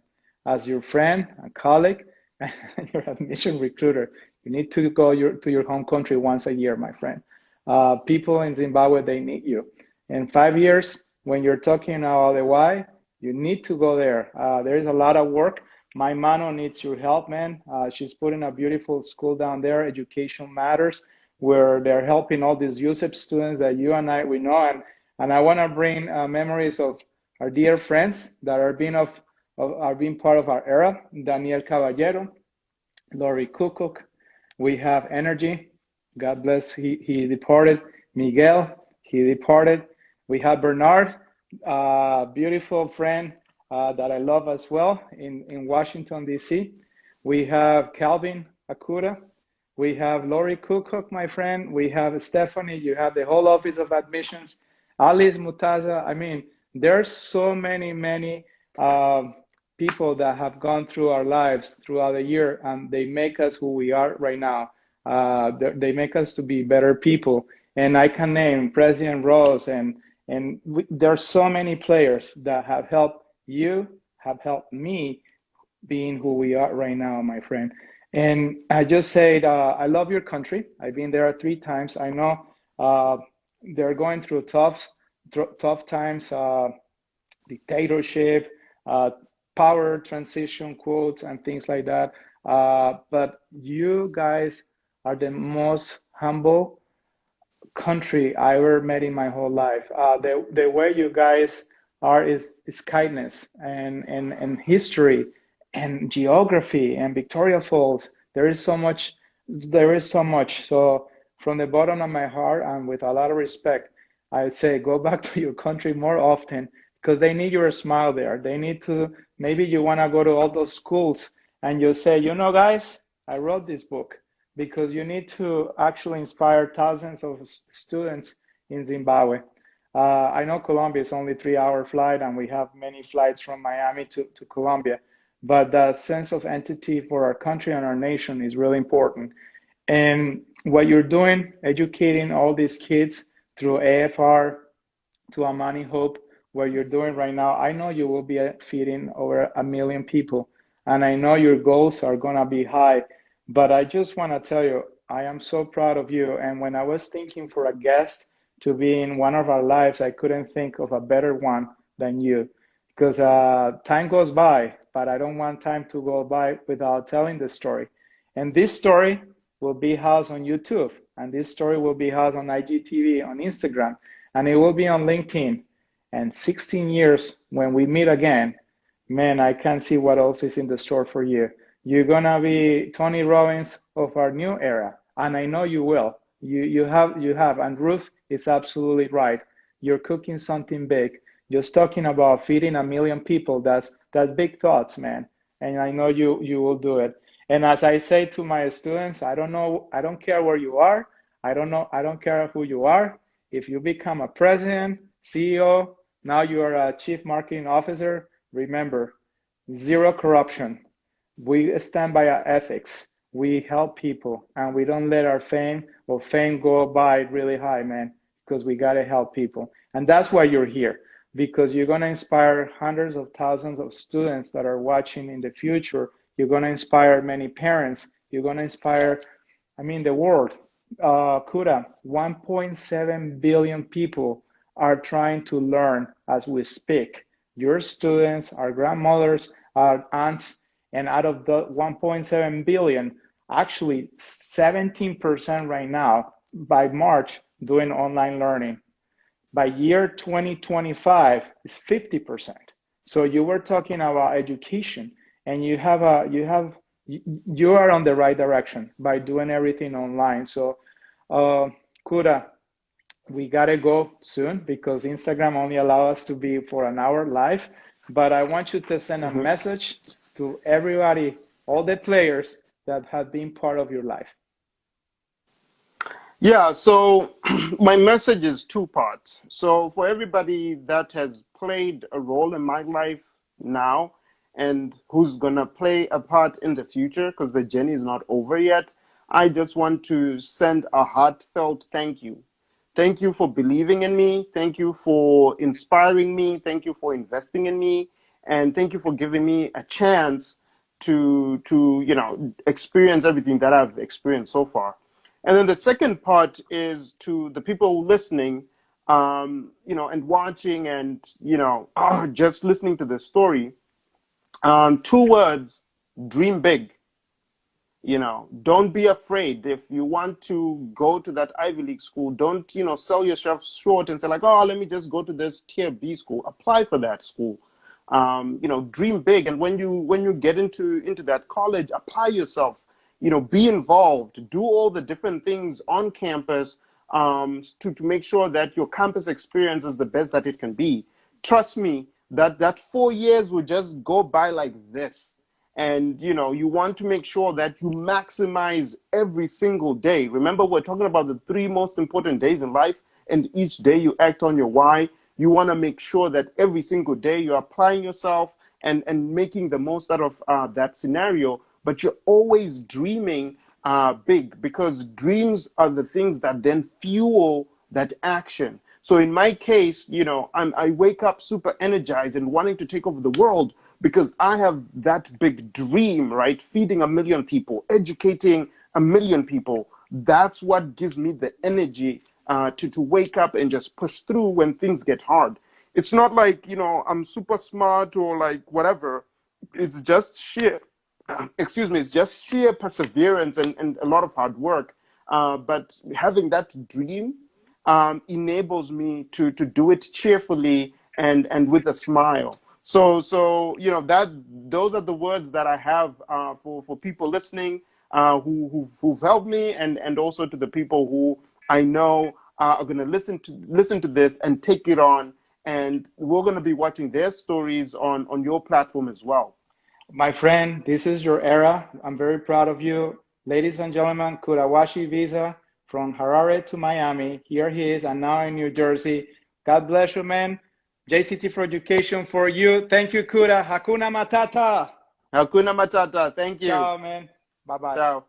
as your friend, a colleague, and your admission recruiter, you need to go to your home country once a year, my friend. People in Zimbabwe, they need you. In 5 years, when you're talking about the why, you need to go there. There is a lot of work. My mano needs your help, man. She's putting a beautiful school down there, Education Matters, where they're helping all these USEP students that you and we know. And I want to bring memories of our dear friends that are being part of our era. Daniel Caballero, Lori Kukuk. We have Energy. God bless. He departed. Miguel. He departed. We have Bernard, beautiful friend that I love as well in Washington, D.C. We have Calvin Akuda. We have Lori Cook, my friend. We have Stephanie. You have the whole office of admissions. Alice Mutaza. I mean, there's so many people that have gone through our lives throughout the year, and they make us who we are right now. They make us to be better people. And I can name President Rose, there are so many players that have helped you, have helped me being who we are right now, my friend. And I just said, I love your country. I've been there 3 times. I know they're going through tough times, dictatorship, uh, power transition quotes, and things like that. But you guys are the most humble country I ever met in my whole life. The way you guys are is kindness and history and geography and Victoria Falls. There is so much. There is so much. So from the bottom of my heart and with a lot of respect, I say go back to your country more often. because they need your smile there. They need to, maybe you want to go to all those schools and you say, you know, guys, I wrote this book because you need to actually inspire thousands of students in Zimbabwe. I know Colombia is only 3 hour flight and we have many flights from Miami to Colombia, but that sense of entity for our country and our nation is really important. And what you're doing, educating all these kids through AFR to Amani Hope, what you're doing right now, I know you will be feeding over 1 million people. And I know your goals are going to be high. But I just want to tell you, I am so proud of you. And when I was thinking for a guest to be in one of our lives, I couldn't think of a better one than you. Because time goes by, but I don't want time to go by without telling the story. And this story will be housed on YouTube. And this story will be housed on IGTV, on Instagram, and it will be on LinkedIn. And 16 years when we meet again, man, I can't see what else is in the store for you. You're gonna be Tony Robbins of our new era, and I know you will. You have, and Ruth is absolutely right. You're cooking something big. Just talking about feeding 1 million people, that's big thoughts, man. And I know you will do it. And as I say to my students, I don't care where you are. I don't care who you are. If you become a president, CEO, now you are a chief marketing officer, remember, zero corruption. We stand by our ethics. We help people and we don't let our fame go by really high, man, because we got to help people. And that's why you're here, because you're going to inspire hundreds of thousands of students that are watching in the future. You're going to inspire many parents. You're going to inspire, the world. Kuda, 1.7 billion people are trying to learn as we speak. Your students, our grandmothers, our aunts, and out of the 1.7 billion, actually 17% right now by March doing online learning. By year 2025, it's 50%. So you were talking about education, and you are on the right direction by doing everything online. So, Kuda, we gotta go soon because Instagram only allows us to be for an hour live. But I want you to send a message to everybody, all the players that have been part of your life. Yeah, so my message is two parts. So for everybody that has played a role in my life now and who's gonna play a part in the future, because the journey is not over yet, I just want to send a heartfelt thank you. Thank you for believing in me. Thank you for inspiring me. Thank you for investing in me. And thank you for giving me a chance to experience everything that I've experienced so far. And then the second part is to the people listening, and watching and, just listening to the story. Two words: dream big. Don't be afraid. If you want to go to that Ivy League school, don't, sell yourself short and say like, oh, let me just go to this tier B school. Apply for that school. Dream big. And when you get into that college, apply yourself. Be involved, do all the different things on campus to make sure that your campus experience is the best that it can be. Trust me, that 4 years will just go by like this. And, you want to make sure that you maximize every single day. Remember, we're talking about the 3 most important days in life, and each day you act on your why. You want to make sure that every single day you're applying yourself and making the most out of that scenario. But you're always dreaming big, because dreams are the things that then fuel that action. So in my case, I wake up super energized and wanting to take over the world because I have that big dream, right? Feeding 1 million people, educating 1 million people. That's what gives me the energy to wake up and just push through when things get hard. It's not like, I'm super smart or like whatever. It's just it's just sheer perseverance and a lot of hard work. But having that dream enables me to do it cheerfully and with a smile. So that those are the words that I have for people listening who've helped me, and also to the people who I know are going to listen to this and take it on and we're going to be watching their stories on your platform as well. My friend, this is your era. I'm very proud of you. Ladies and gentlemen, Kuda Biza from Harare to Miami. Here he is, and now in New Jersey. God bless you, man. JCT for Education for you. Thank you, Kuda. Hakuna Matata. Hakuna Matata. Thank you. Ciao, man. Bye-bye. Ciao.